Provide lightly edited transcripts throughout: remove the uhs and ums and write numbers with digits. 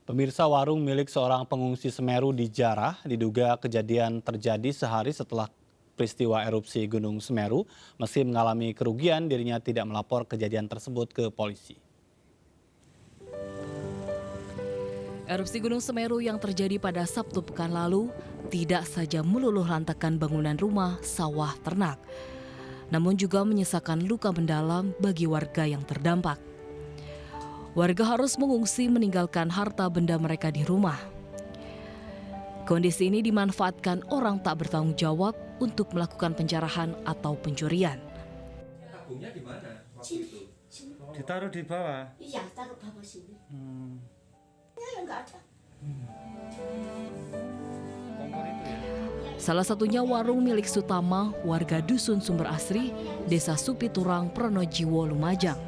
Pemirsa, warung milik seorang pengungsi Semeru di Jarah diduga kejadian terjadi sehari setelah peristiwa erupsi Gunung Semeru. Meski mengalami kerugian, dirinya tidak melapor kejadian tersebut ke polisi. Erupsi Gunung Semeru yang terjadi pada Sabtu pekan lalu tidak saja meluluh lantakan bangunan rumah, sawah, ternak, namun juga menyisakan luka mendalam bagi warga yang terdampak. Warga harus mengungsi meninggalkan harta benda mereka di rumah. Kondisi ini dimanfaatkan orang tak bertanggung jawab untuk melakukan penjarahan atau pencurian. Tabungnya di mana waktu itu? Ditaruh di bawah. Iya, taruh bawah sini. Ya enggak ada. Kompor itu ya. Salah satunya warung milik Sutama, warga Dusun Sumber Asri, Desa Supiturang, Pronojiwo, Lumajang.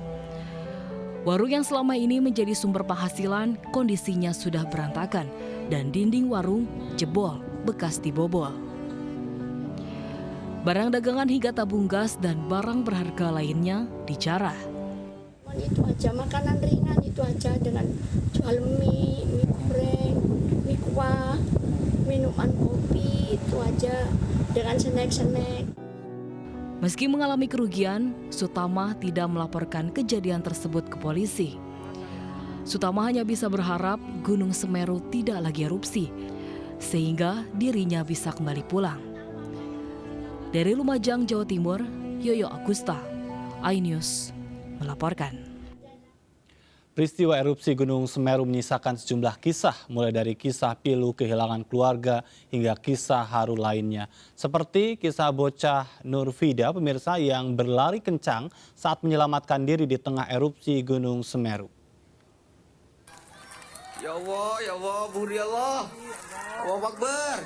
Warung yang selama ini menjadi sumber penghasilan kondisinya sudah berantakan dan dinding warung jebol bekas dibobol. Barang dagangan hingga tabung gas dan barang berharga lainnya dijarah. Itu aja makanan ringan itu aja dengan jual mie goreng, mie kuah, minuman kopi itu aja dengan snack-snack. Meski mengalami kerugian, Sutama tidak melaporkan kejadian tersebut ke polisi. Sutama hanya bisa berharap Gunung Semeru tidak lagi erupsi, sehingga dirinya bisa kembali pulang. Dari Lumajang, Jawa Timur, Yoyo Agusta, iNews melaporkan. Peristiwa erupsi Gunung Semeru menyisakan sejumlah kisah, mulai dari kisah pilu kehilangan keluarga hingga kisah haru lainnya. Seperti kisah bocah Nurfida, pemirsa, yang berlari kencang saat menyelamatkan diri di tengah erupsi Gunung Semeru. Ya Allah, Buri Allah. Allahu Akbar.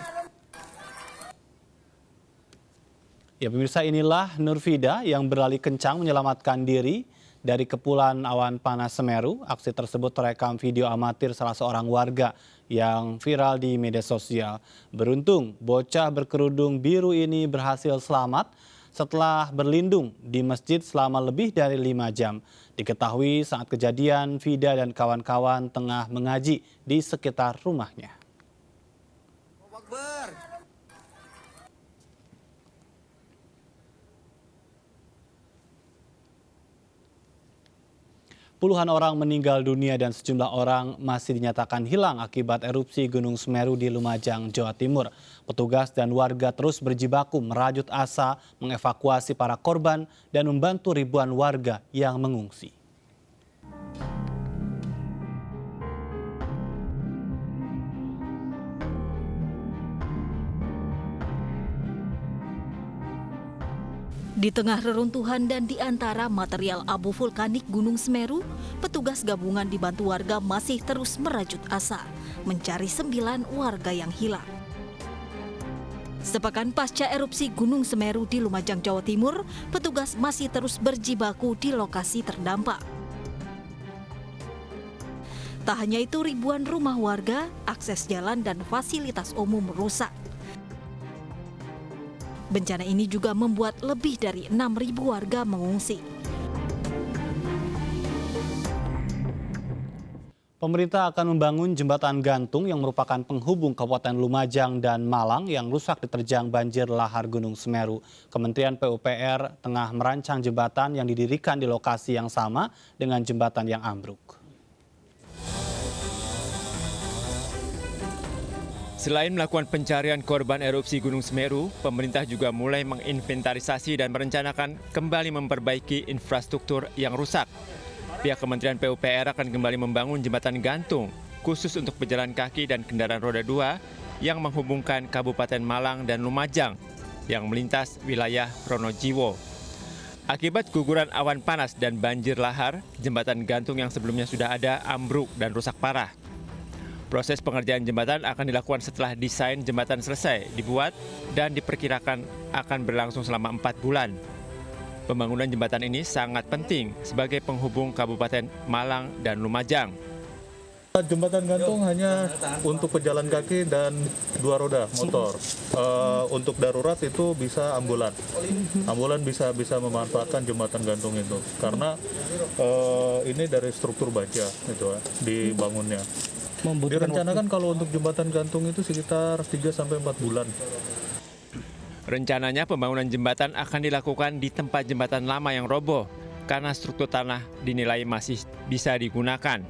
Ya pemirsa, inilah Nurfida yang berlari kencang menyelamatkan diri dari kepulan awan panas Semeru. Aksi tersebut terekam video amatir salah seorang warga yang viral di media sosial. Beruntung, bocah berkerudung biru ini berhasil selamat setelah berlindung di masjid selama lebih dari 5 jam. Diketahui saat kejadian, Vida dan kawan-kawan tengah mengaji di sekitar rumahnya. Allahu Akbar. Puluhan orang meninggal dunia dan sejumlah orang masih dinyatakan hilang akibat erupsi Gunung Semeru di Lumajang, Jawa Timur. Petugas dan warga terus berjibaku merajut asa mengevakuasi para korban dan membantu ribuan warga yang mengungsi. Di tengah reruntuhan dan di antara material abu vulkanik Gunung Semeru, petugas gabungan dibantu warga masih terus merajut asa mencari 9 warga yang hilang. Sepekan pasca erupsi Gunung Semeru di Lumajang, Jawa Timur, petugas masih terus berjibaku di lokasi terdampak. Tak hanya itu, ribuan rumah warga, akses jalan dan fasilitas umum rusak. Bencana ini juga membuat lebih dari 6.000 warga mengungsi. Pemerintah akan membangun jembatan gantung yang merupakan penghubung Kabupaten Lumajang dan Malang yang rusak diterjang banjir lahar Gunung Semeru. Kementerian PUPR tengah merancang jembatan yang didirikan di lokasi yang sama dengan jembatan yang ambruk. Selain melakukan pencarian korban erupsi Gunung Semeru, pemerintah juga mulai menginventarisasi dan merencanakan kembali memperbaiki infrastruktur yang rusak. Pihak Kementerian PUPR akan kembali membangun jembatan gantung khusus untuk pejalan kaki dan kendaraan roda 2 yang menghubungkan Kabupaten Malang dan Lumajang yang melintas wilayah Pronojiwo. Akibat guguran awan panas dan banjir lahar, jembatan gantung yang sebelumnya sudah ada ambruk dan rusak parah. Proses pengerjaan jembatan akan dilakukan setelah desain jembatan selesai dibuat dan diperkirakan akan berlangsung selama 4 bulan. Pembangunan jembatan ini sangat penting sebagai penghubung Kabupaten Malang dan Lumajang. Jembatan gantung hanya untuk pejalan kaki dan 2 roda motor. Untuk darurat itu bisa ambulan. Ambulan bisa memanfaatkan jembatan gantung itu karena ini dari struktur baja itu dibangunnya. Direncanakan kalau untuk jembatan gantung itu sekitar 3-4 bulan. Rencananya pembangunan jembatan akan dilakukan di tempat jembatan lama yang roboh karena struktur tanah dinilai masih bisa digunakan.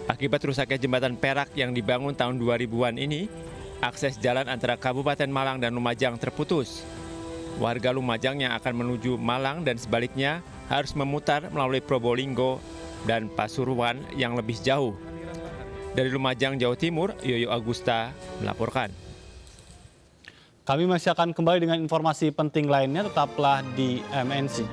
Akibat rusaknya jembatan Perak yang dibangun tahun 2000-an ini, akses jalan antara Kabupaten Malang dan Lumajang terputus. Warga Lumajang yang akan menuju Malang dan sebaliknya harus memutar melalui Probolinggo dan Pasuruan yang lebih jauh. Dari Lumajang, Jawa Timur, Yoyo Agusta melaporkan. Kami masih akan kembali dengan informasi penting lainnya, tetaplah di MNC.